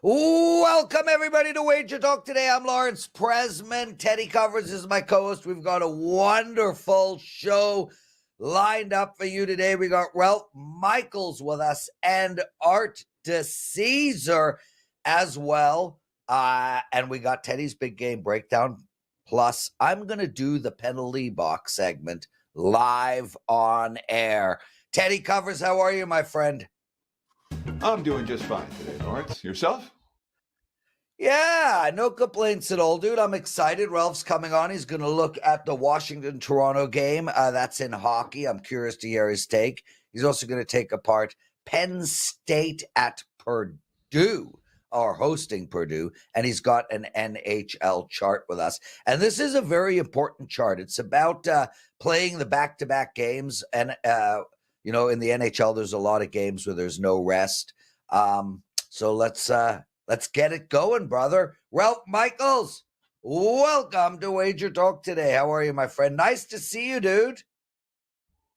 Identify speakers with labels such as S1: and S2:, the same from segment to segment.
S1: Welcome, everybody, to WagerTalk Today. I'm Lawrence. Prez and Teddy covers is my co-host. We've got a wonderful show lined up for you today. We got Ralph Michaels with us and Art DiCesare as well. And we got Teddy's big game breakdown. Plus, I'm going to do the penalty box segment live on air. Teddy covers, how are you, my friend?
S2: I'm doing just fine today, Lawrence. Yourself?
S1: Yeah, no complaints at all, dude. I'm excited. Ralph's coming on. He's going to look at the Washington-Toronto game. That's in hockey. I'm curious to hear his take. He's also going to take apart Penn State at Purdue, or hosting Purdue, and he's got an NHL chart with us. And this is a very important chart. It's about playing the back-to-back games. And, you know, in the NHL, there's a lot of games where there's no rest. So let's get it going, brother. Ralph Michaels, welcome to WagerTalk Today. How are you, my friend? Nice to see you, dude.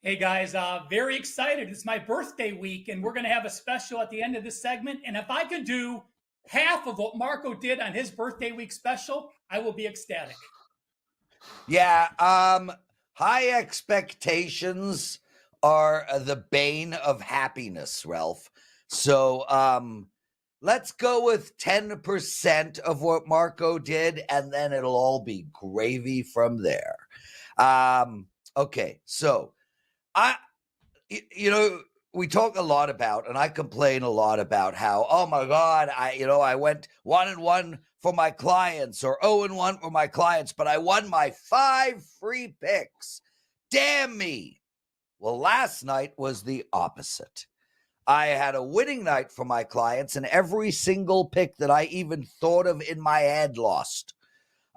S3: Hey, guys. Very excited. It's my birthday week, and we're going to have a special at the end of this segment. And if I could do half of what Marco did on his birthday week special, I will be ecstatic.
S1: Yeah, high expectations are the bane of happiness, Ralph. So, let's go with 10% of what Marco did, and then it'll all be gravy from there. Okay, so we talk a lot about, and I complain a lot about how, oh my God, I went 1-1 for my clients or 0-1 for my clients, but I won my 5 free picks. Damn me. Well, last night was the opposite. I had a winning night for my clients, and every single pick that I even thought of in my head lost.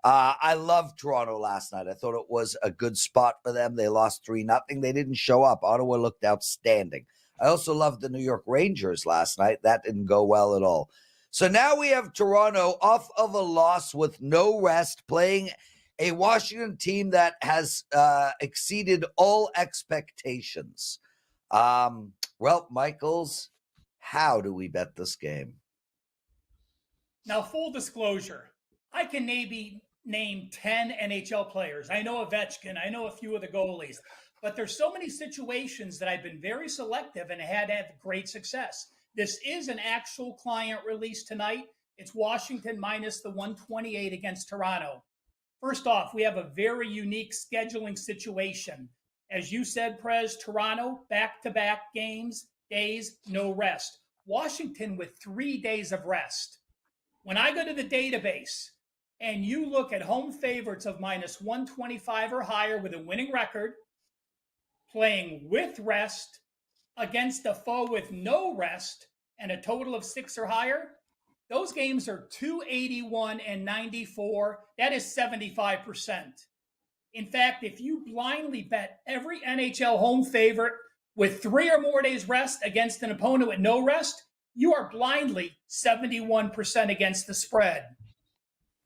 S1: I loved Toronto last night. I thought it was a good spot for them. They lost 3-0. They didn't show up. Ottawa looked outstanding. I also loved the New York Rangers last night. That didn't go well at all. So now we have Toronto off of a loss with no rest, playing a Washington team that has exceeded all expectations. Ralph Michaels, how do we bet this game?
S3: Now, full disclosure, I can maybe name 10 NHL players. I know Ovechkin. I know a few of the goalies. But there's so many situations that I've been very selective and had great success. This is an actual client release tonight. It's Washington minus the 128 against Toronto. First off, we have a very unique scheduling situation. As you said, Prez, Toronto, back-to-back days, no rest. Washington with 3 days of rest. When I go to the database and you look at home favorites of minus 125 or higher with a winning record, playing with rest against a foe with no rest and a total of 6 or higher, those games are 281 and 94. That is 75%. In fact, if you blindly bet every NHL home favorite with 3 or more days rest against an opponent with no rest, you are blindly 71% against the spread.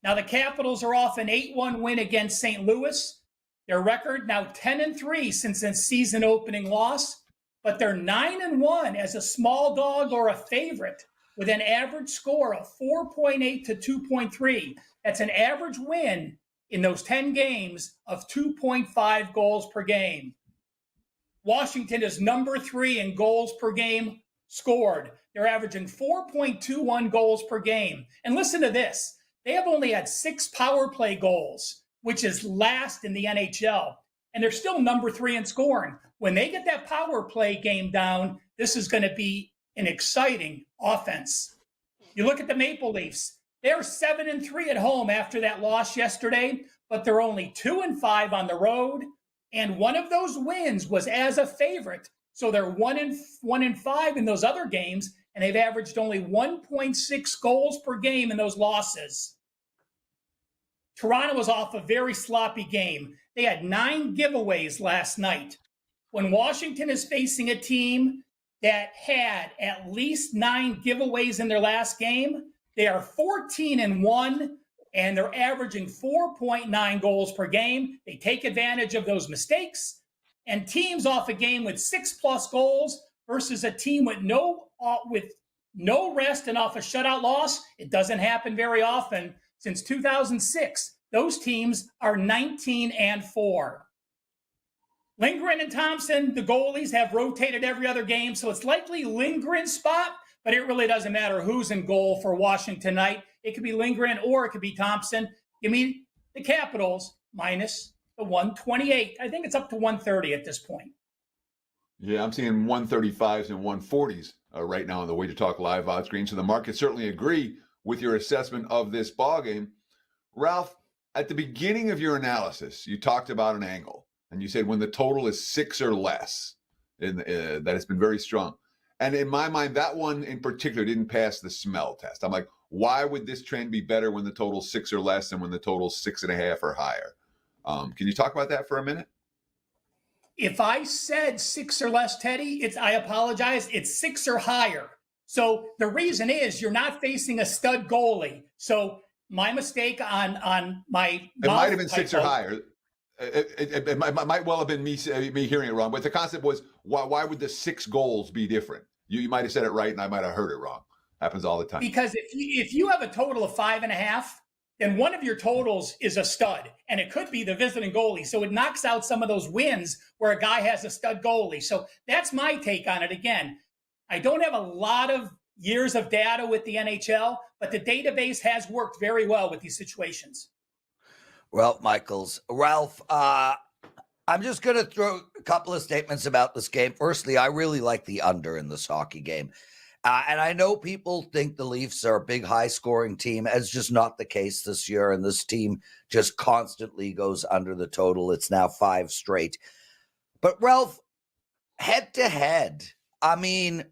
S3: Now, the Capitals are off an 8-1 win against St. Louis. Their record now 10-3 since a season opening loss, but they're 9-1 as a small dog or a favorite with an average score of 4.8 to 2.3. That's an average win in those 10 games of 2.5 goals per game. Washington is number 3 in goals per game scored. They're averaging 4.21 goals per game. And listen to this. They have only had 6 power play goals, which is last in the NHL. And they're still number 3 in scoring. When they get that power play game down, this is going to be an exciting offense. You look at the Maple Leafs. They're 7-3 at home after that loss yesterday, but they're only 2-5 on the road. And one of those wins was as a favorite. So they're 1-5 in those other games, and they've averaged only 1.6 goals per game in those losses. Toronto was off a very sloppy game. They had 9 giveaways last night. When Washington is facing a team that had at least 9 giveaways in their last game, they are 14-1, and they're averaging 4.9 goals per game. They take advantage of those mistakes. And teams off a game with 6+ goals versus a team with no rest and off a shutout loss. It doesn't happen very often. Since 2006, those teams are 19-4. Lindgren and Thompson, the goalies, have rotated every other game, so it's likely Lindgren's spot, but it really doesn't matter who's in goal for Washington tonight. It could be Lindgren or it could be Thompson. Give me the Capitals minus the 128. I think it's up to 130 at this point.
S2: Yeah, I'm seeing 135s and 140s right now on the WagerTalk live odds screen. So the market certainly agree with your assessment of this ball game. Ralph, at the beginning of your analysis, you talked about an angle, and you said when the total is 6 or less, that it's been very strong. And in my mind, that one in particular didn't pass the smell test. I'm like, why would this trend be better when the total's 6 or less than when the total's 6.5 or higher? Can you talk about that for a minute?
S3: If I said 6 or less, Teddy, I apologize. It's 6 or higher. So the reason is you're not facing a stud goalie. So my mistake on my.
S2: It might have been 6 or higher. It might well have been me hearing it wrong. But the concept was, why would the 6 goals be different? You might have said it right, and I might have heard it wrong. Happens all the time.
S3: Because if you have a total of 5.5, then one of your totals is a stud, and it could be the visiting goalie. So it knocks out some of those wins where a guy has a stud goalie. So that's my take on it. Again, I don't have a lot of years of data with the NHL, but the database has worked very well with these situations.
S1: Well, Ralph, I'm just going to throw a couple of statements about this game. Firstly, I really like the under in this hockey game. And I know people think the Leafs are a big high-scoring team. It's just not the case this year, and this team just constantly goes under the total. It's now 5 straight. But, Ralph, head-to-head, I mean,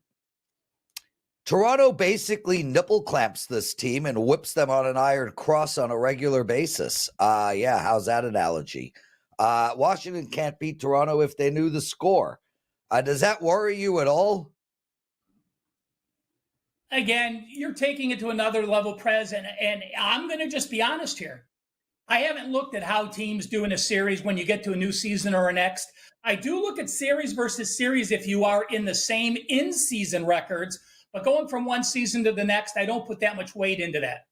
S1: Toronto basically nipple clamps this team and whips them on an iron cross on a regular basis. Yeah, how's that analogy? Washington can't beat Toronto if they knew the score. Does that worry you at all?
S3: Again, you're taking it to another level, Prez, and I'm going to just be honest here. I haven't looked at how teams do in a series when you get to a new season or a next. I do look at series versus series if you are in the same in-season records, but going from one season to the next, I don't put that much weight into that.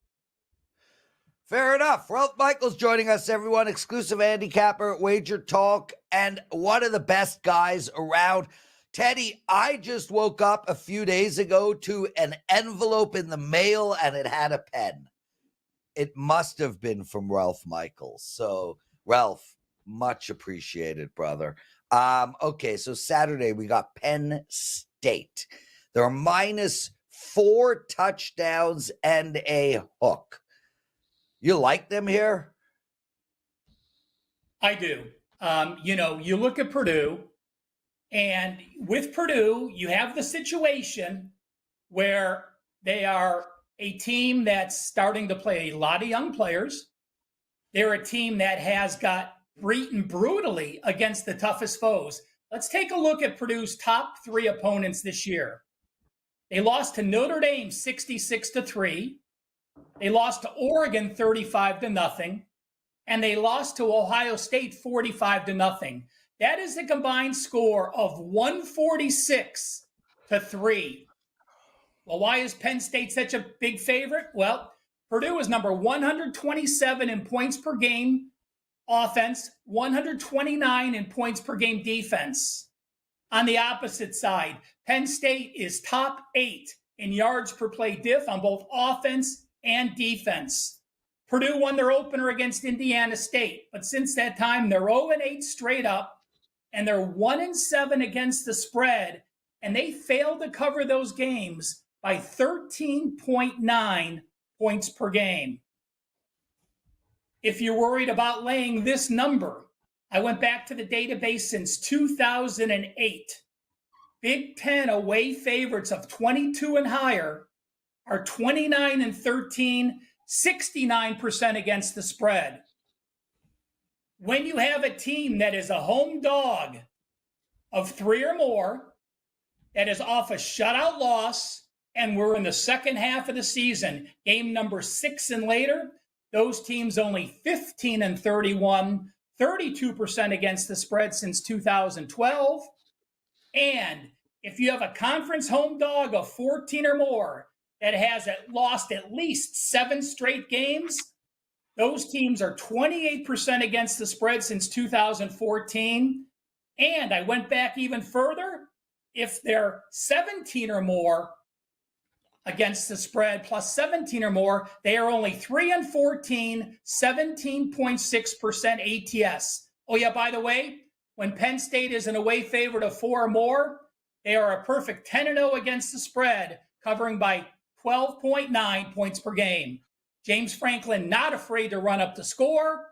S1: Fair enough. Ralph Michaels joining us, everyone. Exclusive handicapper at WagerTalk and one of the best guys around. Teddy, I just woke up a few days ago to an envelope in the mail, and it had a pen. It must have been from Ralph Michaels. So, Ralph, much appreciated, brother. Okay, so Saturday we got Penn State. They're minus 4 touchdowns and a hook. You like them here?
S3: I do. You look at Purdue. And with Purdue, you have the situation where they are a team that's starting to play a lot of young players. They're a team that has got beaten brutally against the toughest foes. Let's take a look at Purdue's top 3 opponents this year. They lost to Notre Dame 66-3. They lost to Oregon 35-0. And they lost to Ohio State 45-0. That is a combined score of 146-3. Well, why is Penn State such a big favorite? Well, Purdue is number 127 in points per game offense, 129 in points per game defense. On the opposite side, Penn State is top 8 in yards per play diff on both offense and defense. Purdue won their opener against Indiana State, but since that time, they're 0-8 straight up. And they're 1-7 against the spread, and they failed to cover those games by 13.9 points per game. If you're worried about laying this number, I went back to the database since 2008. Big Ten away favorites of 22 and higher are 29-13, 69% against the spread. When you have a team that is a home dog of 3 or more, that is off a shutout loss, and we're in the second half of the season, game number 6 and later, those teams only 15-31, 32% against the spread since 2012. And if you have a conference home dog of 14 or more that has lost at least 7 straight games, those teams are 28% against the spread since 2014. And I went back even further. If they're 17 or more against the spread, plus 17 or more, they are only 3-14, 17.6% ATS. Oh, yeah, by the way, when Penn State is an away favorite of 4 or more, they are a perfect 10-0 against the spread, covering by 12.9 points per game. James Franklin not afraid to run up the score.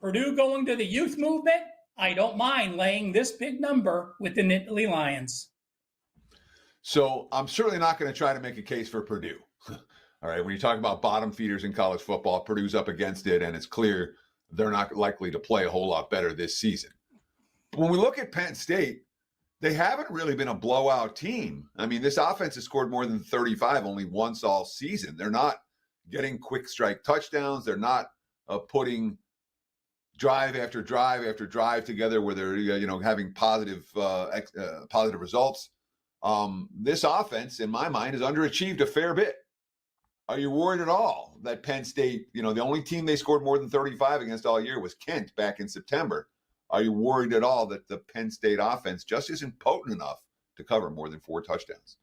S3: Purdue going to the youth movement. I don't mind laying this big number with the Nittany Lions.
S2: So I'm certainly not going to try to make a case for Purdue. All right, when you talk about bottom feeders in college football, Purdue's up against it, and it's clear they're not likely to play a whole lot better this season. When we look at Penn State, they haven't really been a blowout team. I mean, this offense has scored more than 35 only once all season. They're not getting quick strike touchdowns. They're not putting drive after drive after drive together where they're having positive results. This offense, in my mind, has underachieved a fair bit. Are you worried at all that Penn State, the only team they scored more than 35 against all year was Kent back in September? Are you worried at all that the Penn State offense just isn't potent enough to cover more than 4 touchdowns?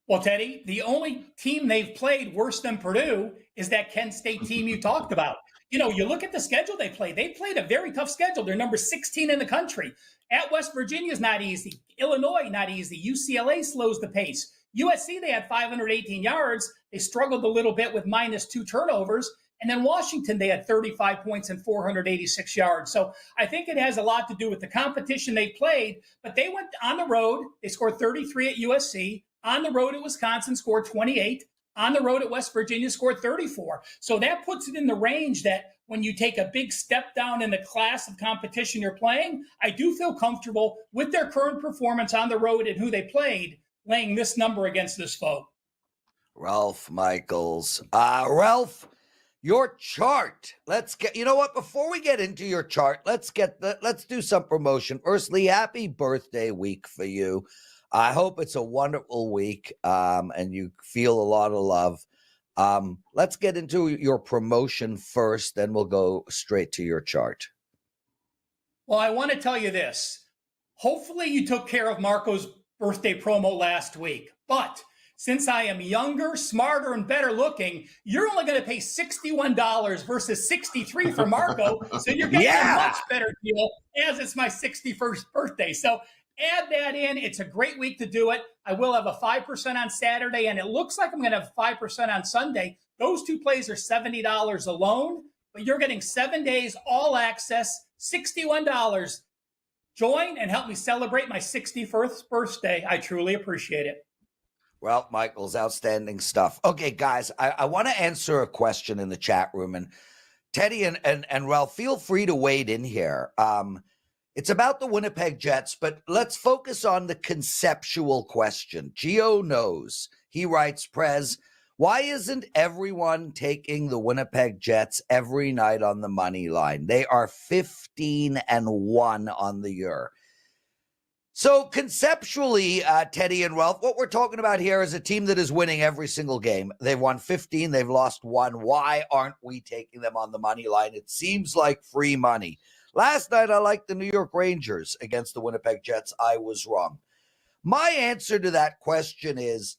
S3: Well, Teddy, the only team they've played worse than Purdue is that Kent State team you talked about. You look at the schedule they played. They played a very tough schedule. They're number 16 in the country. At West Virginia is not easy. Illinois, not easy. UCLA slows the pace. USC, they had 518 yards. They struggled a little bit with -2 turnovers. And then Washington, they had 35 points and 486 yards. So I think it has a lot to do with the competition they played. But they went on the road. They scored 33 at USC. On the road at Wisconsin, scored 28. On the road at West Virginia, scored 34. So that puts it in the range that when you take a big step down in the class of competition you're playing, I do feel comfortable with their current performance on the road and who they played, laying this number against this foe.
S1: Ralph Michaels. Ralph, your chart. Let's get, before we get into your chart, let's do some promotion. Firstly, happy birthday week for you. I hope it's a wonderful week and you feel a lot of love. Let's get into your promotion first, then we'll go straight to your chart.
S3: Well, I want to tell you this. Hopefully you took care of Marco's birthday promo last week, but since I am younger, smarter, and better looking, you're only going to pay $61 versus $63 for Marco. So you're getting a much better deal as it's my 61st birthday. So add that in. It's a great week to do it. I will have a 5% on Saturday, and it looks like I'm going to have 5% on Sunday. Those 2 plays are $70 alone, but you're getting 7 days, all access, $61. Join and help me celebrate my 61st birthday. I truly appreciate it.
S1: Well, Michael's outstanding stuff. Okay, guys, I want to answer a question in the chat room, and Teddy and Ralph, feel free to wade in here. It's about the Winnipeg Jets, but let's focus on the conceptual question. Gio knows. He writes, Prez, why isn't everyone taking the Winnipeg Jets every night on the money line? They are 15-1 on the year. So conceptually, Teddy and Ralph, what we're talking about here is a team that is winning every single game. They've won 15, they've lost 1. Why aren't we taking them on the money line? It seems like free money. Last night, I liked the New York Rangers against the Winnipeg Jets. I was wrong. My answer to that question is,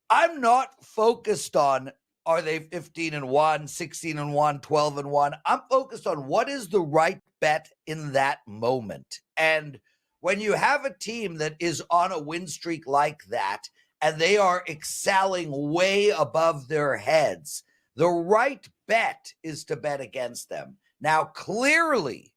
S1: I'm not focused on, are they 15-1, 16-1, 12-1? I'm focused on what is the right bet in that moment. And when you have a team that is on a win streak like that, and they are excelling way above their heads, the right bet is to bet against them. Now, clearly,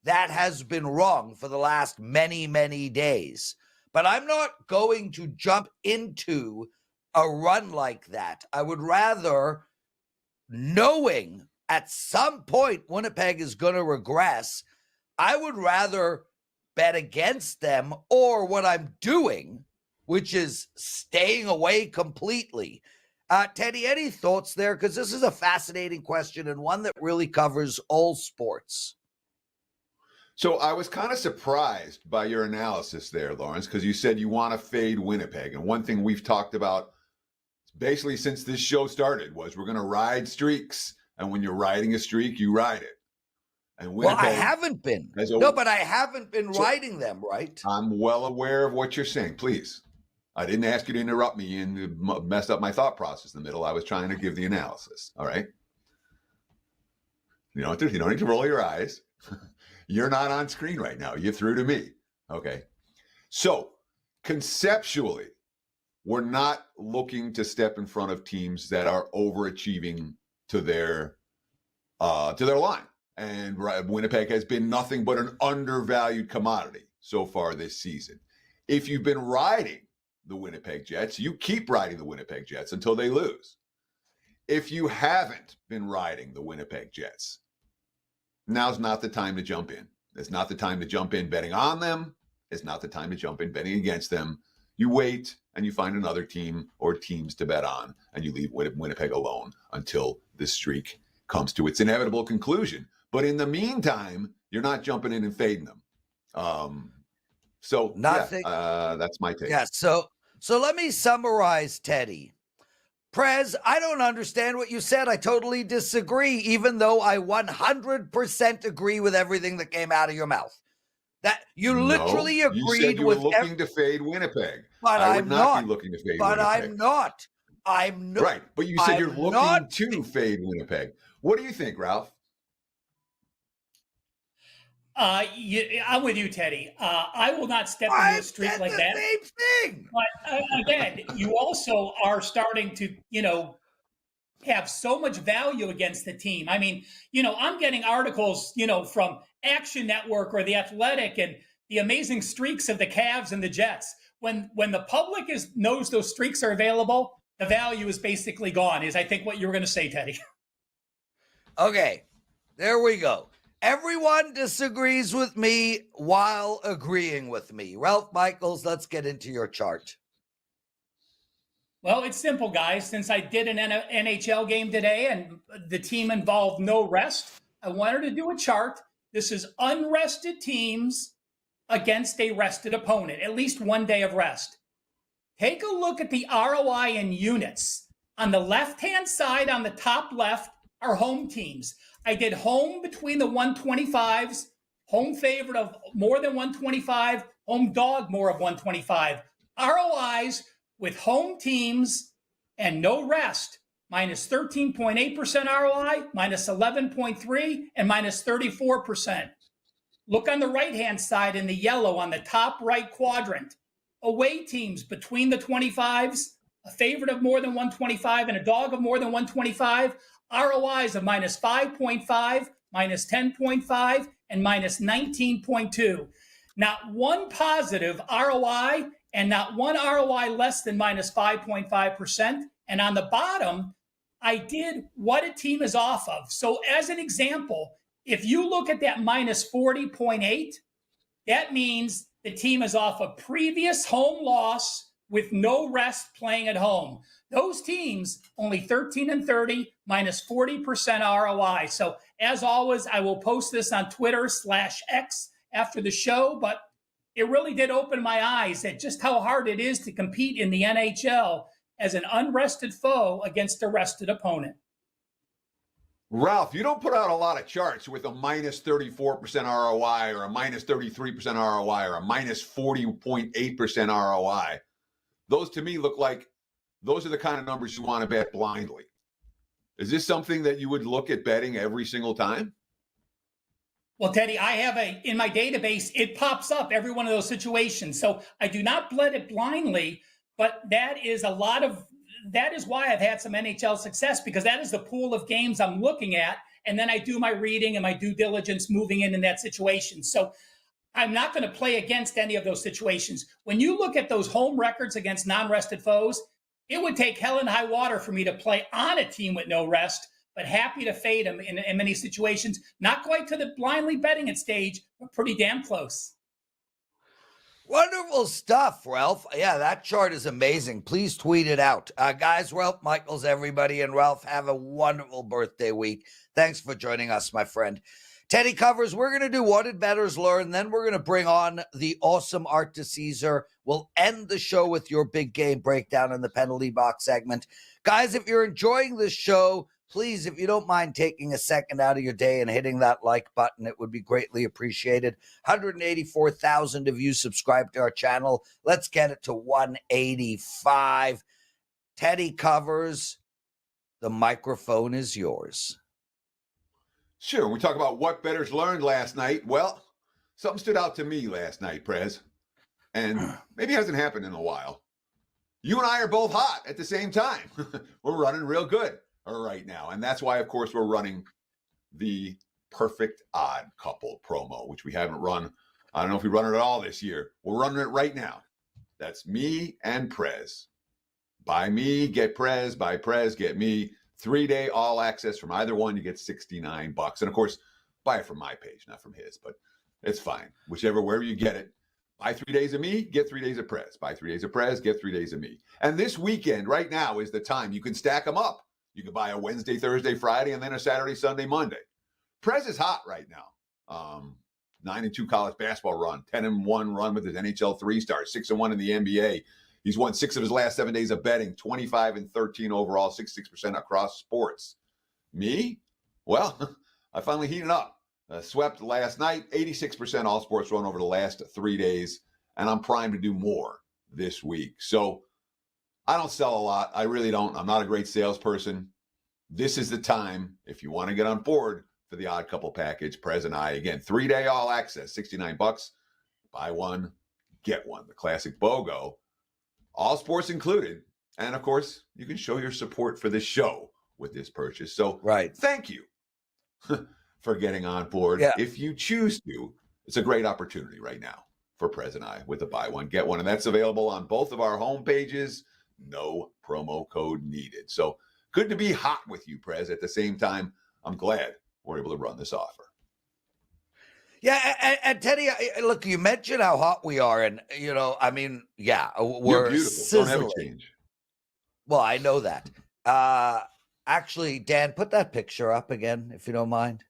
S1: that has been wrong for the last many, many days. But I'm not going to jump into a run like that. I would rather, knowing at some point Winnipeg is going to regress, I would rather bet against them, or what I'm doing, which is staying away completely. Teddy, any thoughts there? Because this is a fascinating question and one that really covers all sports.
S2: So I was kind of surprised by your analysis there, Lawrence, because you said you want to fade Winnipeg. And one thing we've talked about basically since this show started was we're going to ride streaks. And when you're riding a streak, you ride it. And Winnipeg,
S1: well, I haven't been. No, but I haven't been riding them, right?
S2: I'm well aware of what you're saying. Please. I didn't ask you to interrupt me and mess up my thought process in the middle. I was trying to give the analysis. All right. You don't need to roll your eyes. You're not on screen right now. You're through to me. Okay. So conceptually, we're not looking to step in front of teams that are overachieving to their line. And Winnipeg has been nothing but an undervalued commodity so far this season. If you've been riding the Winnipeg Jets, you keep riding the Winnipeg Jets until they lose. If you haven't been riding the Winnipeg Jets, now's not the time to jump in. It's not the time to jump in betting on them. It's not the time to jump in betting against them. You wait and you find another team or teams to bet on, and you leave Winnipeg alone until this streak comes to its inevitable conclusion. But in the meantime, you're not jumping in and fading them. That's my take.
S1: Yeah. So let me summarize, Teddy. Prez, I don't understand what you said. I totally disagree, even though I 100% agree with everything that came out of your mouth. That you literally agreed
S2: you said you
S1: with
S2: were looking to fade Winnipeg.
S1: But
S2: I would not be looking to fade Winnipeg.
S1: I'm not.
S2: Right, but you said you're looking to fade Winnipeg. What do you think, Ralph?
S3: I'm with you, Teddy. I will not step into a streak like that.
S1: Same thing.
S3: But again, you also are starting to, have so much value against the team. I mean, I'm getting articles, from Action Network or The Athletic and the amazing streaks of the Cavs and the Jets. When the public knows those streaks are available, the value is basically gone, is I think what you were going to say, Teddy.
S1: Okay, there we go. Everyone disagrees with me while agreeing with me. Ralph Michaels, let's get into your chart.
S3: Well, it's simple, guys. Since I did an NHL game today and the team involved no rest, I wanted to do a chart. This is unrested teams against a rested opponent, at least one day of rest. Take a look at the ROI in units. On the left-hand side, on the top left, are home teams. I did home between the 125s, home favorite of more than 125, home dog more of 125. ROIs with home teams and no rest, minus 13.8% ROI, minus 11.3%, and minus 34%. Look on the right-hand side in the yellow on the top right quadrant. Away teams between the 25s, a favorite of more than 125 and a dog of more than 125, ROIs of minus 5.5, minus 10.5, and minus 19.2. Not one positive ROI and not one ROI less than minus 5.5%. And on the bottom, I did what a team is off of. So as an example, if you look at that minus 40.8, that means the team is off a previous home loss with no rest playing at home. Those teams, only 13 and 30, minus 40% ROI. So as always, I will post this on Twitter/X after the show, but it really did open my eyes at just how hard it is to compete in the NHL as an unrested foe against a rested opponent.
S2: Ralph, you don't put out a lot of charts with a minus 34% ROI or a minus 33% ROI or a minus 40.8% ROI. Those to me look like those are the kind of numbers you want to bet blindly. Is this something that you would look at betting every single time?
S3: Well, Teddy, I have in my database, it pops up every one of those situations. So I do not bet it blindly, but that is why I've had some NHL success, because that is the pool of games I'm looking at. And then I do my reading and my due diligence moving in that situation. So I'm not going to play against any of those situations. When you look at those home records against non-rested foes, it would take hell and high water for me to play on a team with no rest, but happy to fade them in many situations. Not quite to the blindly betting it stage, but pretty damn close.
S1: Wonderful stuff, Ralph. Yeah, that chart is amazing. Please tweet it out. Guys, Ralph Michaels, everybody, and Ralph, have a wonderful birthday week. Thanks for joining us, my friend. Teddy covers, we're going to do What Did Bettors Learn? Then we're going to bring on the awesome Art DiCesare. We'll end the show with your big game breakdown in the penalty box segment. Guys, if you're enjoying this show, please, if you don't mind taking a second out of your day and hitting that like button, it would be greatly appreciated. 184,000 of you subscribe to our channel. Let's get it to 185. Teddy covers, the microphone is yours.
S2: Sure. We talk about what bettors learned last night. Well, something stood out to me last night, Prez, and maybe hasn't happened in a while. You and I are both hot at the same time. We're running real good right now. And that's why, of course, we're running the perfect odd couple promo, which we haven't run. I don't know if we run it at all this year. We're running it right now. That's me and Prez. Buy me, get Prez. Buy Prez, get me. 3-day all access from either one. You get $69. And of course, buy it from my page, not from his, but it's fine. Wherever you get it. Buy 3 days of me, get 3 days of Prez. Buy 3 days of Prez, get 3 days of me. And this weekend, right now, is the time you can stack them up. You can buy a Wednesday, Thursday, Friday, and then a Saturday, Sunday, Monday. Prez is hot right now. 9-2 college basketball run, 10-1 run with his NHL 3-star, 6-1 in the NBA. He's won 6 of his last 7 days of betting, 25-13 overall, 66% across sports. Me? Well, I finally heated up. Swept last night, 86% all sports run over the last 3 days, and I'm primed to do more this week. So I don't sell a lot. I really don't. I'm not a great salesperson. This is the time, if you want to get on board for the odd couple package, Prez and I, again, 3-day all access, $69. Buy one, get one. The classic BOGO. All sports included. And of course, you can show your support for this show with this purchase. So thank you for getting on board. Yeah. If you choose to, it's a great opportunity right now for Prez and I with a buy one, get one. And that's available on both of our home pages. No promo code needed. So good to be hot with you, Prez. At the same time, I'm glad we're able to run this offer.
S1: Yeah, and Teddy, look, you mentioned how hot we are, and we're
S2: beautiful.
S1: Sizzling.
S2: Don't ever change.
S1: Well, I know that. Actually, Dan, put that picture up again, if you don't mind.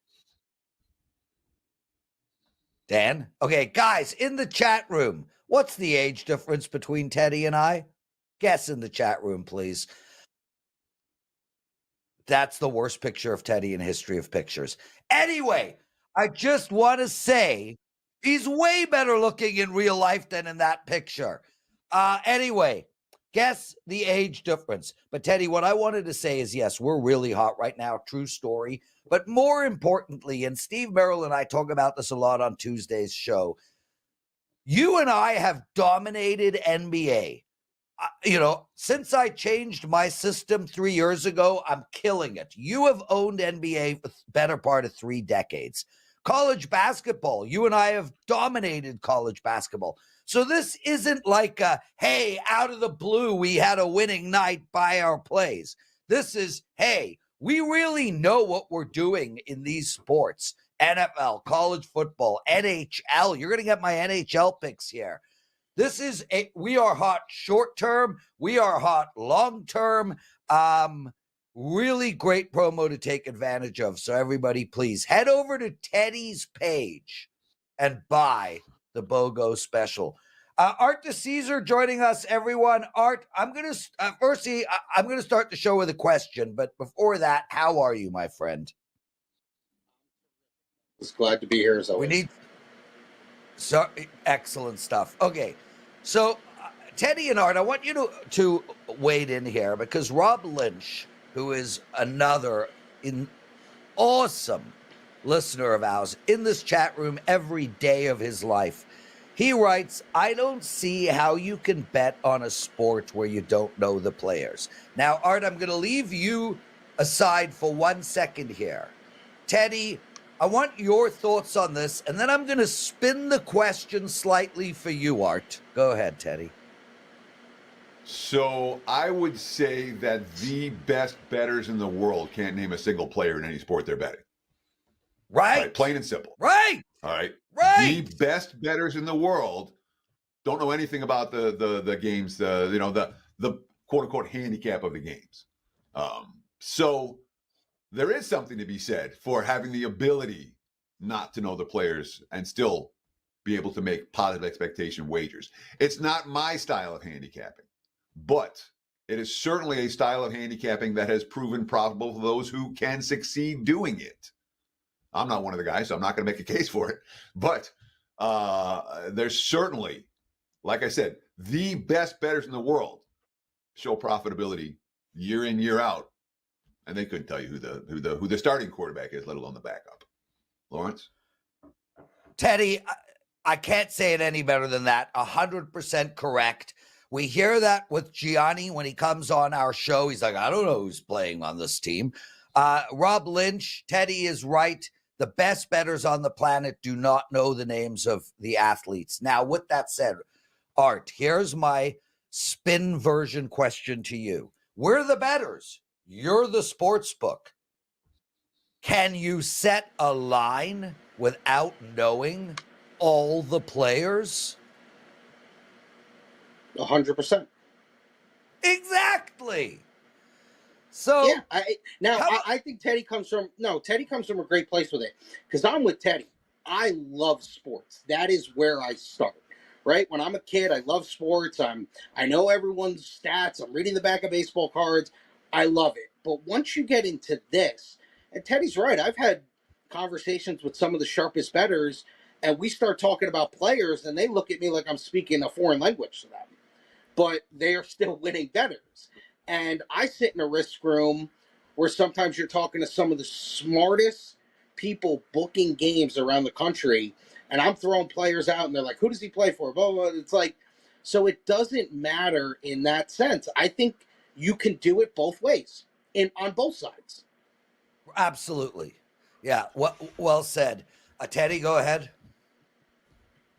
S1: Dan? Okay, guys, in the chat room, what's the age difference between Teddy and I? Guess in the chat room, please. That's the worst picture of Teddy in history of pictures. Anyway, I just want to say he's way better looking in real life than in that picture. Anyway, guess the age difference. But Teddy, what I wanted to say is, yes, we're really hot right now. True story. But more importantly, and Steve Merrill and I talk about this a lot on Tuesday's show, you and I have dominated NBA. Since I changed my system 3 years ago, I'm killing it. You have owned NBA for the better part of 3 decades. College basketball, you and I have dominated college basketball. So this isn't like hey, out of the blue, we had a winning night by our plays. This is, hey, we really know what we're doing in these sports. NFL, college football, NHL. You're going to get my NHL picks here. We are hot short term. We are hot long term. Really great promo to take advantage of. So everybody, please head over to Teddy's page and buy the BOGO special. Art DeCesare joining us, everyone. Art, I'm going to start the show with a question. But before that, how are you, my friend?
S4: Just glad to be here as always.
S1: Excellent stuff. Okay. So, Teddy and Art, I want you to wade in here because Rob Lynch, who is another awesome listener of ours in this chat room every day of his life, he writes, I don't see how you can bet on a sport where you don't know the players. Now, Art, I'm going to leave you aside for 1 second here. Teddy, I want your thoughts on this, and then I'm going to spin the question slightly for you, Art. Go ahead, Teddy.
S2: So I would say that the best bettors in the world can't name a single player in any sport they're betting.
S1: Right.
S2: Plain and simple.
S1: Right.
S2: All right.
S1: Right.
S2: The best bettors in the world don't know anything about the games, the quote unquote handicap of the games. So there is something to be said for having the ability not to know the players and still be able to make positive expectation wagers. It's not my style of handicapping, but it is certainly a style of handicapping that has proven profitable for those who can succeed doing it. I'm not one of the guys, so I'm not going to make a case for it. But there's certainly, like I said, the best bettors in the world show profitability year in, year out, and they couldn't tell you who the starting quarterback is, let alone the backup. Lawrence?
S1: Teddy, I can't say it any better than that. 100% correct. We hear that with Gianni when he comes on our show. He's like, I don't know who's playing on this team. Rob Lynch, Teddy is right. The best bettors on the planet do not know the names of the athletes. Now, with that said, Art, here's my spin version question to you. We're the bettors. You're the sports book. Can you set a line without knowing all the players?
S4: 100%.
S1: Exactly. So
S4: yeah, I think Teddy comes from a great place with it, because I'm with Teddy. I love sports. That is where I start. Right? When I'm a kid, I love sports. I know everyone's stats. I'm reading the back of baseball cards. I love it. But once you get into this, and Teddy's right, I've had conversations with some of the sharpest bettors, and we start talking about players, and they look at me like I'm speaking a foreign language to them. But they are still winning bettors. And I sit in a risk room where sometimes you're talking to some of the smartest people booking games around the country, and I'm throwing players out, and they're like, who does he play for? Blah, blah, blah. It's like, so it doesn't matter in that sense. I think you can do it both ways, on both sides.
S1: absolutely. Yeah, well said. Teddy, go ahead.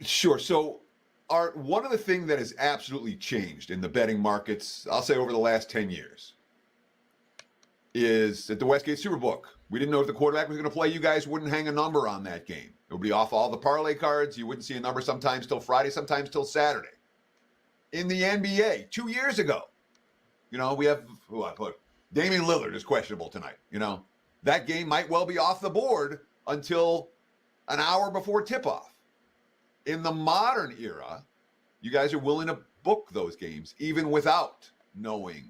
S2: Sure. So, Art, one of the things that has absolutely changed in the betting markets, I'll say over the last 10 years, is at the Westgate Superbook. We didn't know if the quarterback was going to play. You guys wouldn't hang a number on that game. It would be off all the parlay cards. You wouldn't see a number sometimes till Friday, sometimes till Saturday. In the NBA, 2 years ago, we have, Damian Lillard is questionable tonight. That game might well be off the board until an hour before tip-off. In the modern era, you guys are willing to book those games even without knowing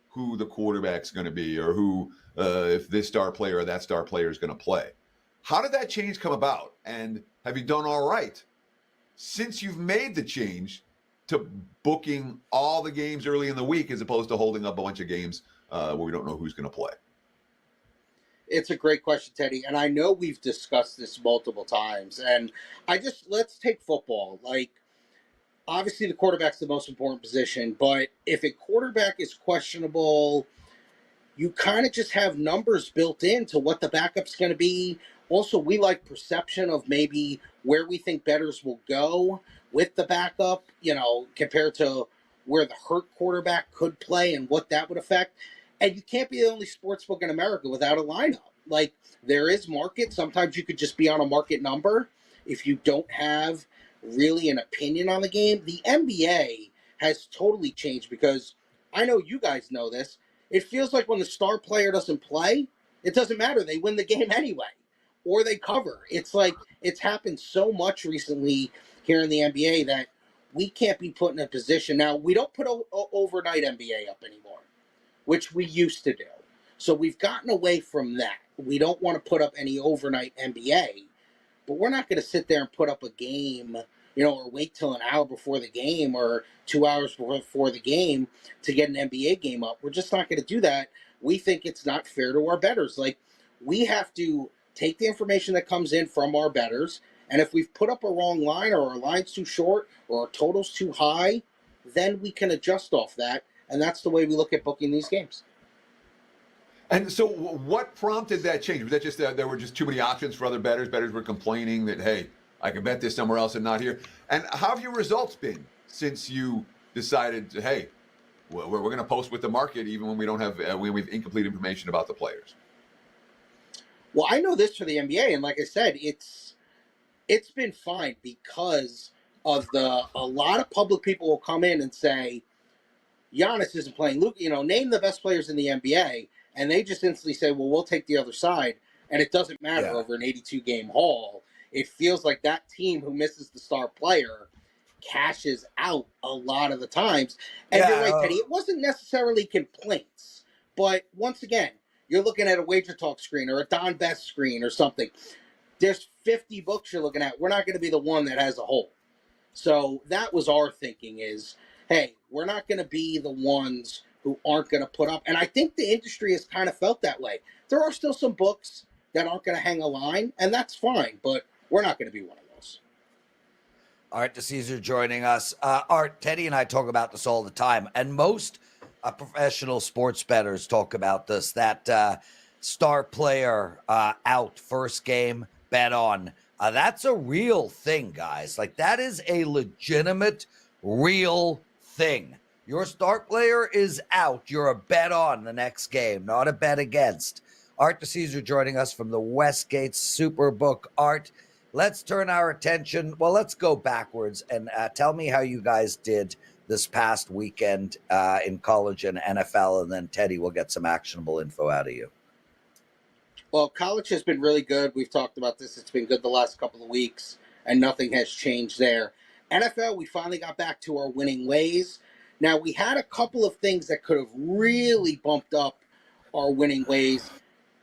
S2: who the quarterback's going to be or who, if this star player or that star player is going to play. How did that change come about? And have you done all right since you've made the change to booking all the games early in the week as opposed to holding up a bunch of games where we don't know who's going to play?
S4: It's a great question, Teddy. And I know we've discussed this multiple times. And let's take football. Like, obviously the quarterback's the most important position, but if a quarterback is questionable, you kind of just have numbers built into what the backup's going to be. Also, we like perception of maybe where we think bettors will go with the backup, compared to where the hurt quarterback could play and what that would affect. And you can't be the only sportsbook in America without a lineup. Like, there is market. Sometimes you could just be on a market number if you don't have really an opinion on the game. The NBA has totally changed because I know you guys know this. It feels like when the star player doesn't play, it doesn't matter. They win the game anyway, or they cover. It's like it's happened so much recently here in the NBA that we can't be put in a position. Now, we don't put overnight NBA up anymore, which we used to do. So we've gotten away from that. We don't want to put up any overnight NBA, but we're not going to sit there and put up a game, or wait till an hour before the game or 2 hours before the game to get an NBA game up. We're just not going to do that. We think it's not fair to our bettors. Like, we have to take the information that comes in from our bettors, and if we've put up a wrong line or our line's too short or our total's too high, then we can adjust off that. And that's the way we look at booking these games.
S2: And so what prompted that change? Was that just there were just too many options for other bettors? Bettors were complaining that, hey, I can bet this somewhere else and not here. And how have your results been since you decided, hey, we're going to post with the market even when we don't have when we have incomplete information about the players?
S4: Well, I know this for the NBA, and like I said, it's been fine because of a lot of public people will come in and say, Giannis isn't playing. Luke, name the best players in the NBA, and they just instantly say, well, we'll take the other side. And it doesn't matter
S1: Yeah.
S4: over an 82-game haul. It feels like that team who misses the star player cashes out a lot of the times. And
S1: Yeah,
S4: you're right, Teddy. It wasn't necessarily complaints. But once again, you're looking at a WagerTalk screen or a Don Best screen or something. There's 50 books you're looking at. We're not going to be the one that has a hole. So that was our thinking is, hey, we're not going to be the ones who aren't going to put up. And I think the industry has kind of felt that way. There are still some books that aren't going to hang a line, and that's fine, but we're not going to be one of those.
S1: Art DeCesare joining us. Art, Teddy and I talk about this all the time, and most professional sports bettors talk about this, that star player out first game, bet on. That's a real thing, guys. Like, that is a legitimate, real thing. Your star player is out. You're a bet on the next game, not a bet against. Art DeCesare joining us from the Westgate Superbook. Art, let's turn our attention. Well, let's go backwards and tell me how you guys did this past weekend in college and NFL, and then Teddy will get some actionable info out of you.
S4: Well, college has been really good. We've talked about this. It's been good the last couple of weeks, and nothing has changed there. NFL, we finally got back to our winning ways. Now, we had a couple of things that could have really bumped up our winning ways.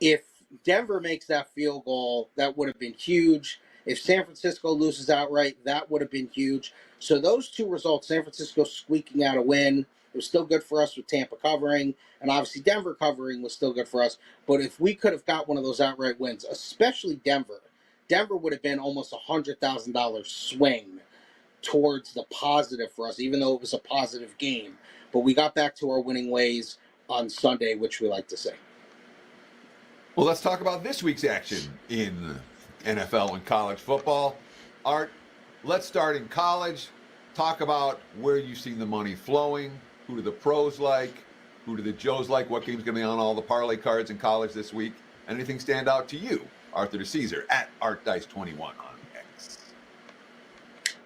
S4: If Denver makes that field goal, that would have been huge. If San Francisco loses outright, that would have been huge. So those two results, San Francisco squeaking out a win, it was still good for us with Tampa covering, and obviously Denver covering was still good for us. But if we could have got one of those outright wins, especially Denver would have been almost $100,000 swing towards the positive for us, even though it was a positive game. But we got back to our winning ways on Sunday, which we like to say.
S2: Well, let's talk about this week's action in NFL and college football. Art, let's start in college. Talk about where you've seen the money flowing. Who do the pros like? Who do the Joes like? What game's going to be on all the parlay cards in college this week? Anything stand out to you? Arthur DeCesare at ArtDice21 on X.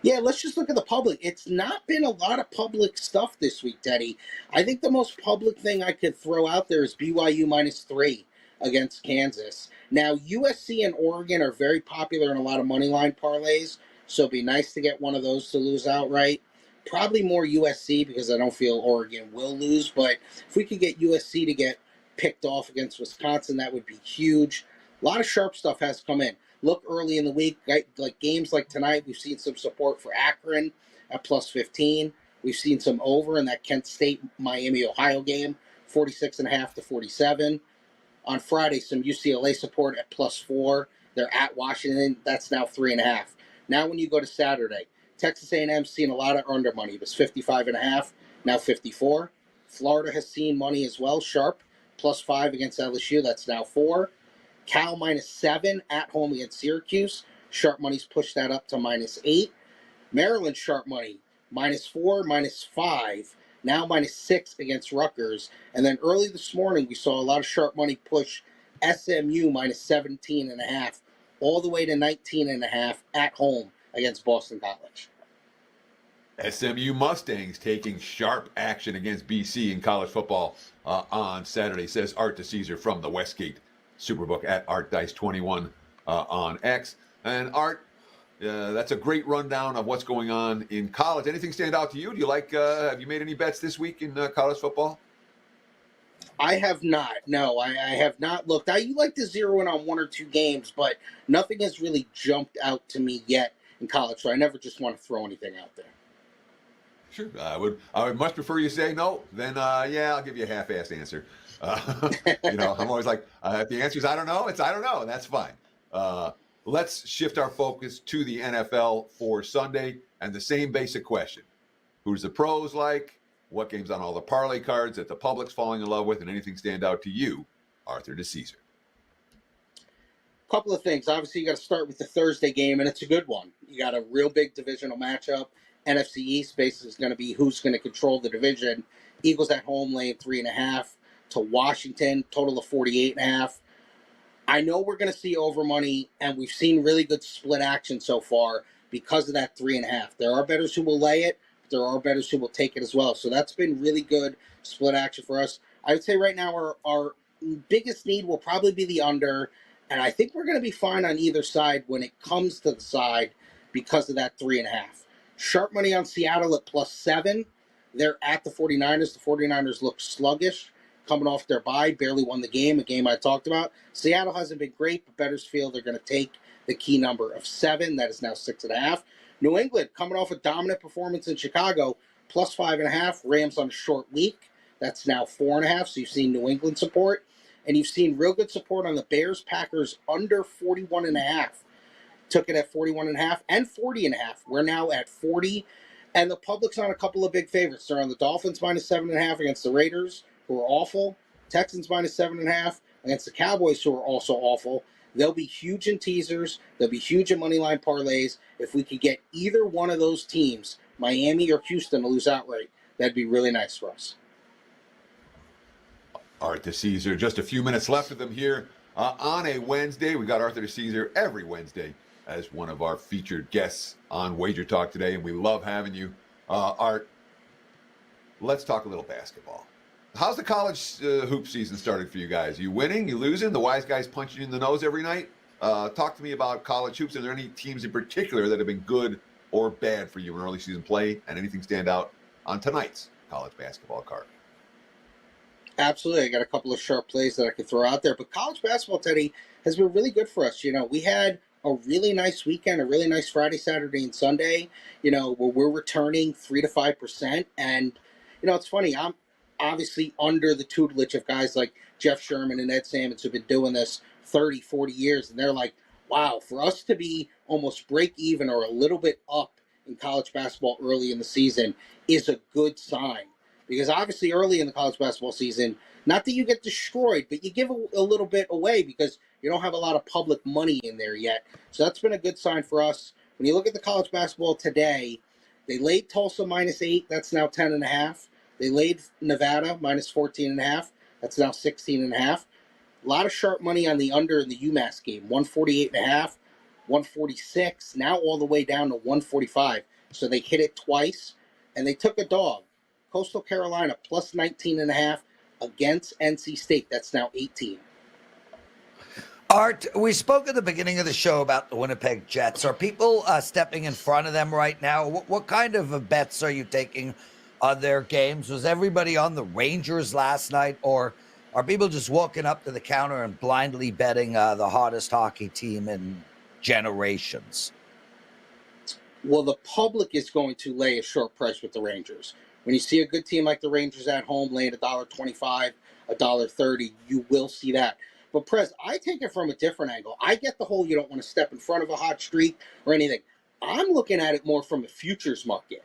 S4: Yeah, let's just look at the public. It's not been a lot of public stuff this week, Teddy. I think the most public thing I could throw out there is BYU -3 against Kansas. Now, USC and Oregon are very popular in a lot of money line parlays, so it'd be nice to get one of those to lose outright. Probably more USC because I don't feel Oregon will lose, but if we could get USC to get picked off against Wisconsin, that would be huge. A lot of sharp stuff has come in. Look early in the week, like games like tonight, we've seen some support for Akron at +15. We've seen some over in that Kent State Miami Ohio game, 46.5 to 47. On Friday, some UCLA support at +4. They're at Washington. That's now 3.5. Now, when you go to Saturday, Texas A&M's seen a lot of under money. It was 55.5, now 54. Florida has seen money as well, sharp, +5 against LSU. That's now 4. Cal -7 at home against Syracuse. Sharp money's pushed that up to -8. Maryland sharp money, -4, -5. Now -6 against Rutgers. And then early this morning, we saw a lot of sharp money push SMU -17.5, all the way to 19.5 at home against Boston College.
S2: SMU Mustangs taking sharp action against BC in college football on Saturday, says Art DeCesare from the Westgate Superbook at ArtDice21 on X. And Art, that's a great rundown of what's going on in college. Anything stand out to you? Do you like? Have you made any bets this week in college football?
S4: I have not. No, I have not looked. I like to zero in on one or two games, but nothing has really jumped out to me yet in college. So I never just want to throw anything out there.
S2: Sure. I would much prefer you say no. Then yeah, I'll give you a half-assed answer. I'm always like, if the answer is I don't know, it's I don't know, and that's fine. Let's shift our focus to the NFL for Sunday, and the same basic question: who's the pros like? What games on all the parlay cards that the public's falling in love with, and anything stand out to you, Arthur DeCesare?
S4: Couple of things. Obviously, you got to start with the Thursday game, and it's a good one. You got a real big divisional matchup. NFC East basically is going to be who's going to control the division. Eagles at home laying 3.5 to Washington, total of 48.5. I know we're going to see over money, and we've seen really good split action so far because of that 3.5. There are bettors who will lay it. There are bettors who will take it as well. So that's been really good split action for us. I would say right now our biggest need will probably be the under, And I think we're going to be fine on either side when it comes to the side because of that 3.5. Sharp money on Seattle at +7. They're at the 49ers. The 49ers look sluggish, coming off their bye, barely won the game, a game I talked about. Seattle hasn't been great, but bettors feel they're going to take the key number of 7. That is now 6.5. New England, coming off a dominant performance in Chicago, +5.5. Rams on a short week. That's now 4.5. So you've seen New England support. And you've seen real good support on the Bears, Packers under 41.5. Took it at 41.5 and 40.5. We're now at 40. And the public's on a couple of big favorites. They're on the Dolphins -7.5 against the Raiders, who are awful. Texans -7.5 against the Cowboys, who are also awful. They'll be huge in teasers. They'll be huge in moneyline parlays. If we could get either one of those teams, Miami or Houston, to lose outright, that'd be really nice for us.
S2: All right, DeCesare, just a few minutes left of them here on a Wednesday. We got Arthur DeCesare every Wednesday as one of our featured guests on Wager Talk Today, and we love having you. Art, let's talk a little basketball. How's the college hoop season started for you guys? You winning? You losing? The wise guys punching you in the nose every night? Talk to me about college hoops. Are there any teams in particular that have been good or bad for you in early season play, and anything stand out on tonight's college basketball card?
S4: Absolutely. I got a couple of sharp plays that I could throw out there. But college basketball, Teddy, has been really good for us. You know, we had a really nice weekend, a really nice Friday, Saturday, and Sunday, you know, where we're returning 3 to 5%. And, you know, it's funny. I'm obviously under the tutelage of guys like Jeff Sherman and Ed Sammons who've been doing this 30, 40 years. And they're like, wow, for us to be almost break even or a little bit up in college basketball early in the season is a good sign. Because obviously early in the college basketball season, not that you get destroyed, but you give a little bit away because you don't have a lot of public money in there yet. So that's been a good sign for us. When you look at the college basketball today, they laid Tulsa -8. That's now 10.5. They laid Nevada -14.5. That's now 16.5. A lot of sharp money on the under in the UMass game. 148.5, 146, now all the way down to 145. So they hit it twice, and they took a dog. Coastal Carolina +19.5 against NC State. That's now 18.
S1: Art, we spoke at the beginning of the show about the Winnipeg Jets. Are people stepping in front of them right now? What kind of bets are you taking on their games? Was everybody on the Rangers last night, or are people just walking up to the counter and blindly betting the hottest hockey team in generations?
S4: Well, the public is going to lay a short price with the Rangers. When you see a good team like the Rangers at home laying $1.25, $1.30, you will see that. But Prez, I take it from a different angle. I get the whole you don't want to step in front of a hot streak or anything. I'm looking at it more from a futures market.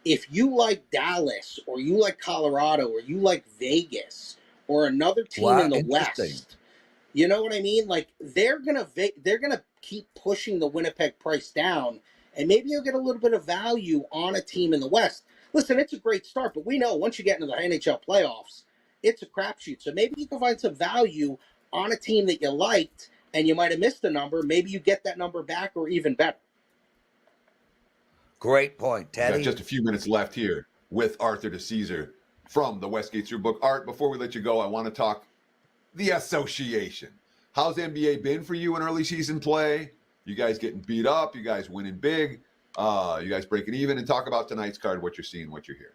S4: If you like Dallas or you like Colorado or you like Vegas or another team in the West, you know what I mean? Like they're gonna keep pushing the Winnipeg price down, and maybe you'll get a little bit of value on a team in the West. Listen, it's a great start, but we know once you get into the NHL playoffs, it's a crapshoot. So maybe you can find some value on a team that you liked, and you might have missed a number. Maybe you get that number back or even better.
S1: Great point, Teddy.
S2: We've got just a few minutes left here with Arthur DeCesare from the Westgate Throughbook. Art, before we let you go, I want to talk the association. How's NBA been for you in early season play? You guys getting beat up? You guys winning big? You guys breaking even? And talk about tonight's card, what you're seeing, what you're hearing.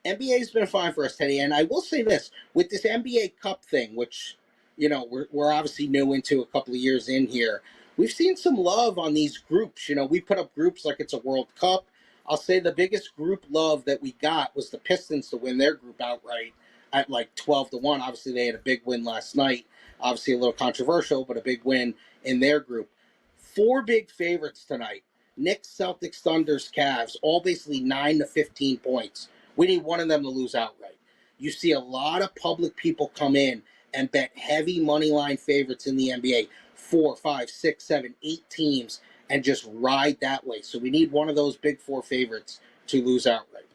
S4: NBA's been fine for us, Teddy, and I will say this, with this NBA Cup thing, which, you know, we're obviously new into a couple of years in here, we've seen some love on these groups. You know, we put up groups like it's a World Cup. I'll say the biggest group love that we got was the Pistons to win their group outright at like 12-1. Obviously, they had a big win last night. Obviously, a little controversial, but a big win in their group. 4 big favorites tonight. Knicks, Celtics, Thunders, Cavs, all basically 9 to 15 points. We need one of them to lose outright. You see a lot of public people come in and bet heavy money line favorites in the NBA. 4, 5, 6, 7, 8 teams, and just ride that way. So we need one of those big 4 favorites to lose outright.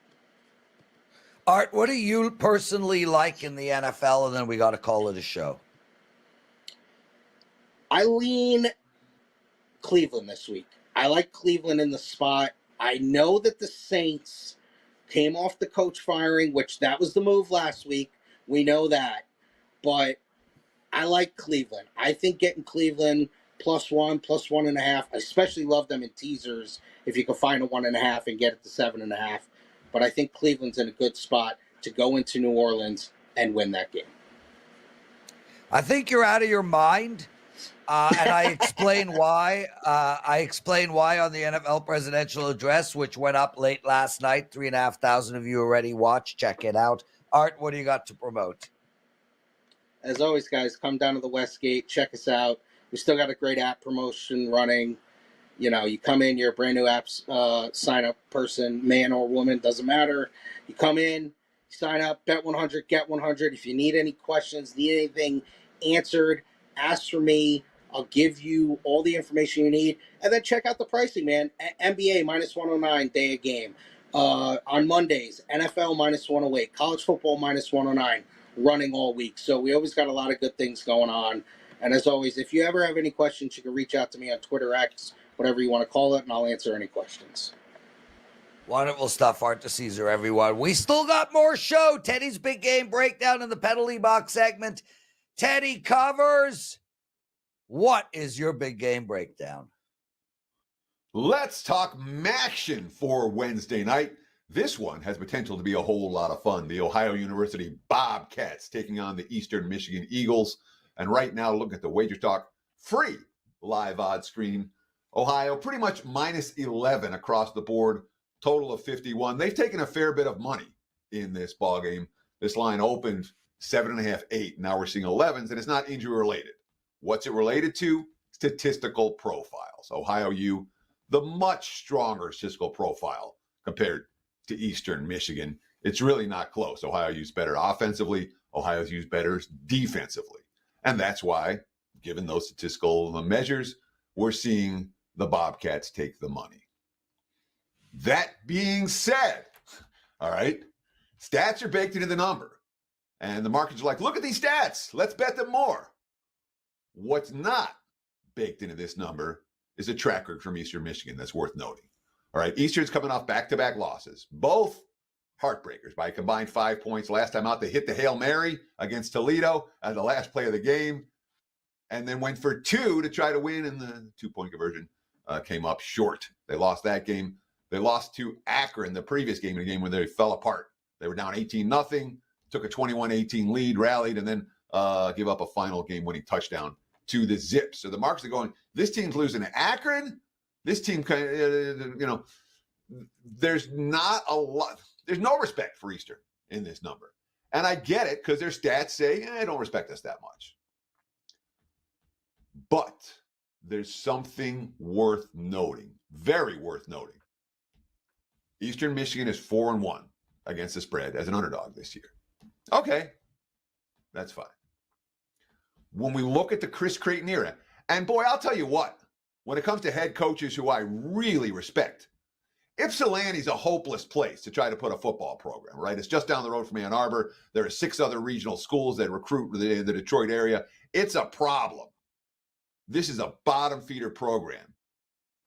S1: Art, what do you personally like in the NFL? And then we got to call it a show.
S4: I lean Cleveland this week. I like Cleveland in the spot. I know that the Saints came off the coach firing, which that was the move last week. We know that. But I like Cleveland. I think getting Cleveland +1, +1.5. I especially love them in teasers if you can find a 1.5 and get it to 7.5. But I think Cleveland's in a good spot to go into New Orleans and win that game.
S1: I think you're out of your mind. And I explain why. I explain why on the NFL presidential address, which went up late last night. 3,500 of you already watched. Check it out. Art, what do you got to promote?
S4: As always, guys, come down to the Westgate. Check us out. We still got a great app promotion running. You know, you come in, you're a brand new app sign up person, man or woman, doesn't matter. You come in, sign up, bet 100, get 100. If you need any questions, need anything answered, ask for me. I'll give you all the information you need. And then check out the pricing, man. NBA -109 day of game. On Mondays, NFL -108, college football -109, running all week. So we always got a lot of good things going on. And as always, if you ever have any questions, you can reach out to me on Twitter X, whatever you want to call it, and I'll answer any questions.
S1: Wonderful stuff, Art DeCesare, everyone. We still got more show. Teddy's big game breakdown in the penalty box segment. Teddy covers. What is your big game breakdown?
S2: Let's talk Maction for Wednesday night. This one has potential to be a whole lot of fun. The Ohio University Bobcats taking on the Eastern Michigan Eagles. And right now, look at the WagerTalk free live odds screen. Ohio pretty much -11 across the board, total of 51. They've taken a fair bit of money in this ball game. This line opened 7.5, 8. Now we're seeing 11s, and it's not injury related. What's it related to? Statistical profiles. Ohio U, the much stronger statistical profile compared to Eastern Michigan. It's really not close. Ohio U's better offensively. Ohio's U's better defensively. And that's why, given those statistical measures, we're seeing the Bobcats take the money. That being said, all right, stats are baked into the number. And the markets are like, look at these stats. Let's bet them more. What's not baked into this number is a track record from Eastern Michigan that's worth noting. All right, Eastern's coming off back-to-back losses, both heartbreakers by a combined 5 points. Last time out, they hit the Hail Mary against Toledo as the last play of the game, and then went for 2 to try to win, and the 2-point conversion came up short. They lost that game. They lost to Akron the previous game, in a game where they fell apart. They were down 18-0, took a 21-18 lead, rallied, and then gave up a final game-winning touchdown to the Zips. So the marks are going, this team's losing to Akron. This team, there's not a lot. There's no respect for Eastern in this number. And I get it because their stats say, don't respect us that much. But there's something worth noting, very worth noting. Eastern Michigan is 4-1 against the spread as an underdog this year. Okay, that's fine. When we look at the Chris Creighton era, and boy, I'll tell you what, when it comes to head coaches who I really respect, Ypsilanti's a hopeless place to try to put a football program, right? It's just down the road from Ann Arbor. There are 6 other regional schools that recruit in the Detroit area. It's a problem. This is a bottom feeder program.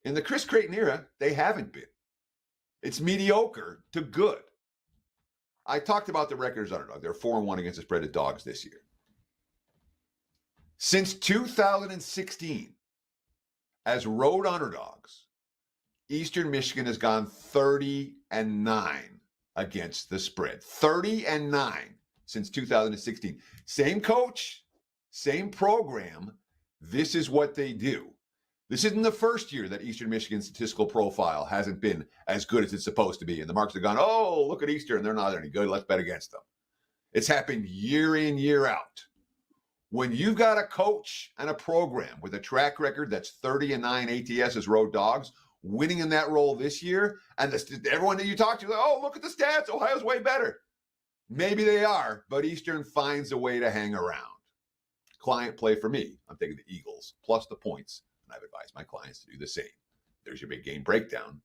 S2: In the Chris Creighton era, they haven't been. It's mediocre to good. I talked about the record as underdog. They're 4-1 against the spread of dogs this year. Since 2016, as road underdogs, Eastern Michigan has gone 30-9 against the spread. 30-9 since 2016. Same coach, same program. This is what they do. This isn't the first year that Eastern Michigan's statistical profile hasn't been as good as it's supposed to be. And the markets have gone, oh, look at Eastern. They're not any good. Let's bet against them. It's happened year in, year out. When you've got a coach and a program with a track record that's 30-9 ATS as road dogs, winning in that role this year, and everyone that you talk to, like, oh, look at the stats. Ohio's way better. Maybe they are, but Eastern finds a way to hang around. Client play for me. I'm taking the Eagles plus the points, and I've advised my clients to do the same. There's your big game breakdown.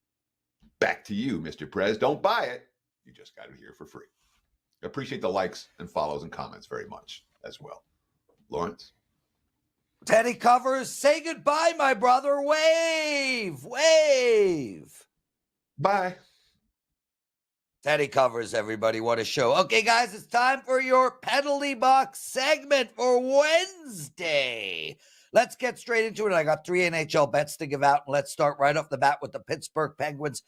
S2: Back to you, Mr. Prez. Don't buy it. You just got it here for free. Appreciate the likes and follows and comments very much as well. Lawrence?
S1: Teddy covers. Say goodbye, my brother. Wave. Wave.
S2: Bye.
S1: Teddy covers, everybody. What a show. Okay, guys, it's time for your penalty box segment for Wednesday. Let's get straight into it. I got 3 NHL bets to give out, and let's start right off the bat with the Pittsburgh Penguins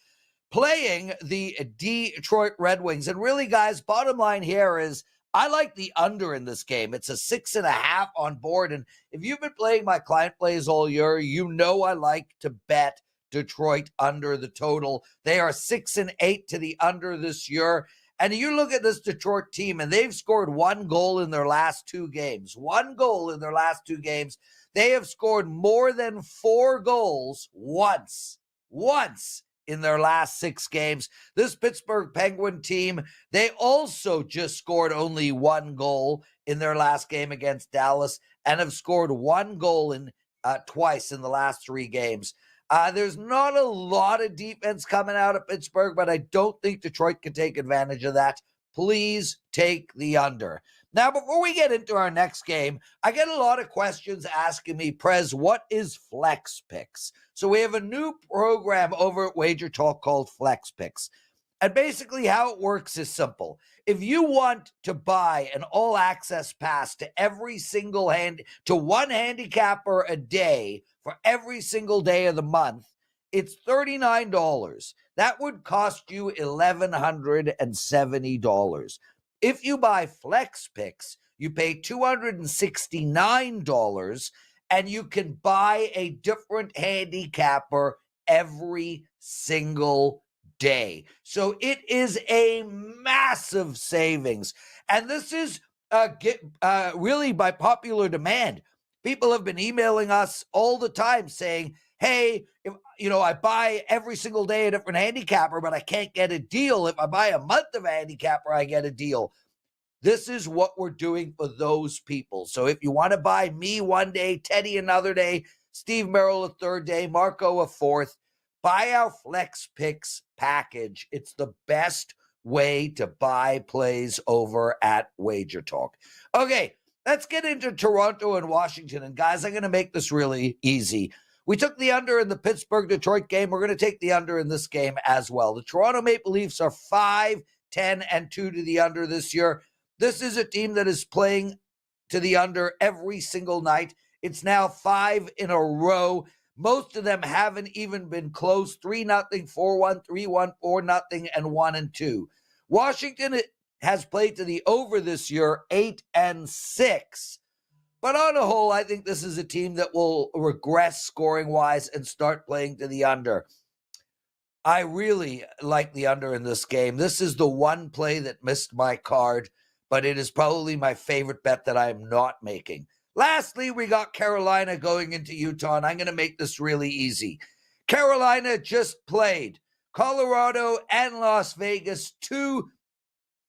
S1: playing the Detroit Red Wings. And really, guys, bottom line here is I like the under in this game. It's a 6.5 on board. And if you've been playing my client plays all year, you know I like to bet Detroit under the total. They are 6-8 to the under this year. And you look at this Detroit team, and they've scored 1 goal in their last 2 games. 1 goal in their last 2 games. They have scored more than 4 goals once in their last 6 games. This Pittsburgh Penguin team, they also just scored only 1 goal in their last game against Dallas and have scored 1 goal in twice in the last 3 games. There's not a lot of defense coming out of Pittsburgh, but I don't think Detroit can take advantage of that. Please take the under. Now, before we get into our next game, I get a lot of questions asking me, Prez, what is Flex Picks? So we have a new program over at WagerTalk called Flex Picks. And basically how it works is simple. If you want to buy an all-access pass to to one handicapper a day for every single day of the month, it's $39. That would cost you $1,170. If you buy Flex Picks, you pay $269, and you can buy a different handicapper every single day. So it is a massive savings. And this is really by popular demand. People have been emailing us all the time saying, hey, if I buy every single day a different handicapper, but I can't get a deal. If I buy a month of a handicapper, I get a deal. This is what we're doing for those people. So if you want to buy me one day, Teddy another day, Steve Merrill a third day, Marco a fourth, buy our Flex Picks package. It's the best way to buy plays over at WagerTalk. Okay, let's get into Toronto and Washington. And guys, I'm going to make this really easy. We took the under in the Pittsburgh-Detroit game. We're going to take the under in this game as well. The Toronto Maple Leafs are 5-10-2 to the under this year. This is a team that is playing to the under every single night. It's now 5 in a row. Most of them haven't even been close. 3-0, 4-1, 3-1, 4-0, and 1-2. Washington has played to the over this year, 8-6. But on the whole, I think this is a team that will regress scoring-wise and start playing to the under. I really like the under in this game. This is the one play that missed my card, but it is probably my favorite bet that I am not making. Lastly, we got Carolina going into Utah, and I'm going to make this really easy. Carolina just played Colorado and Las Vegas, 2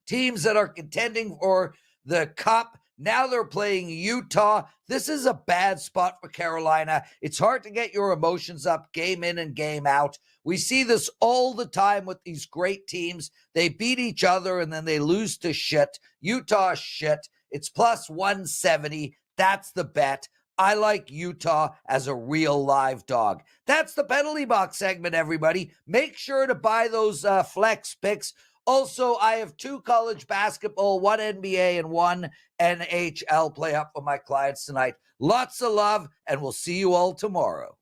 S1: teams that are contending for the Cup. Now they're playing Utah. This is a bad spot for Carolina. It's hard to get your emotions up game in and game out. We see this all the time with these great teams. They beat each other and then they lose to shit. Utah shit. It's plus 170. That's the bet. I like Utah as a real live dog. That's the penalty box segment, everybody. Make sure to buy those Flex Picks. Also, I have 2 college basketball, 1 NBA, and 1 NHL play up for my clients tonight. Lots of love, and we'll see you all tomorrow.